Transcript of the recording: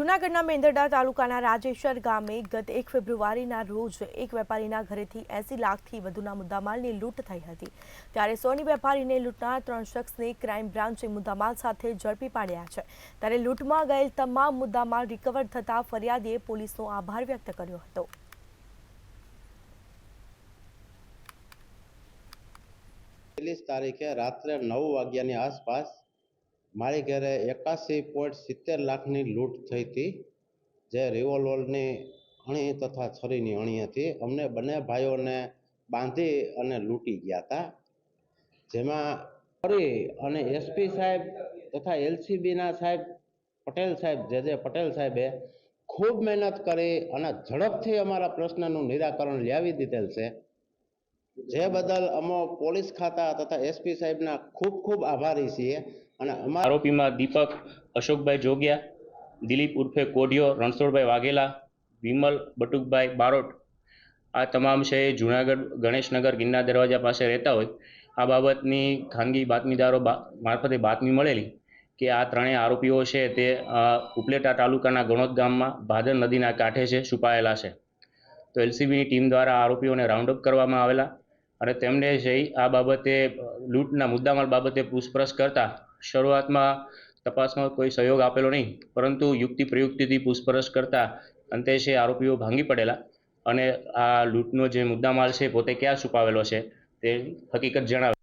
જૂનાગઢના મેંદરડા તાલુકાના રાજેશ્વર ગામે ગત 1 ફેબ્રુઆરીના રોજ એક વેપારીના ઘરેથી 80 લાખથી વધુના મુદ્દામાલની લૂંટ થઈ હતી। ત્યારે સોની વેપારીને લૂંટનાર 3 શખ્સને ક્રાઇમ બ્રાન્ચે મુદ્દામાલ સાથે ઝડપી પાડ્યા છે। ત્યારે લૂંટમાં ગયેલ તમામ મુદ્દામાલ રિકવર થતા ફરિયાદીએ પોલીસનો આભાર વ્યક્ત કર્યો હતો। તારીખે રાત્રે 9 વાગ્યાની આસપાસ મારી ઘરે 81.70 લાખની લૂંટ થઈ હતી, જે રિવોલ્વરની અણી તથા છરીની અણી હતી। અમને બંને ભાઈઓને બાંધી અને લૂંટી ગયા હતા, જેમાં ફરી અને એસપી સાહેબ તથા એલસીબીના સાહેબ પટેલ સાહેબ જે પટેલ સાહેબે ખૂબ મહેનત કરી અને ઝડપથી અમારા પ્રશ્નનું નિરાકરણ લાવી દીધેલ છે, જે બદલ અમે પોલીસ ખાતા તથા એસપી સાહેબના ખૂબ ખૂબ આભારી છીએ। અને આરોપીમાં દીપક અશોકભાઈ જોગિયા, દિલીપ ઉર્ફે કોઢિયો, રણછોડભાઈ વાઘેલા, વિમલ બટુકભાઈ બારોટ આ તમામ છે જૂનાગઢ ગણેશનગર ગિરનાર દરવાજા પાસે રહેતા હોય। આ બાબતની ખાનગી બાતમીદારો મારફતે બાતમી મળેલી કે આ ત્રણેય આરોપીઓ છે તે ઉપલેટા તાલુકાના ગણોદ ગામમાં ભાદર નદીના કાંઠે છે છુપાયેલા છે। તો એલસીબીની ટીમ દ્વારા આરોપીઓને રાઉન્ડઅપ કરવામાં આવેલા અને તેમને જઈ આ બાબતે લૂંટના મુદ્દામાલ બાબતે પૂછપરછ કરતા શરૂઆતમાં તપાસમાં કોઈ સહયોગ આપેલો નહીં, પરંતુ યુક્તિ પ્રયુક્તિથી પૂછપરછ કરતા અંતે છે આરોપીઓ ભાંગી પડેલા અને આ લૂંટનો જે મુદ્દામાલ છે પોતે ક્યાં છુપાવેલો છે તે હકીકત જણાવેલ।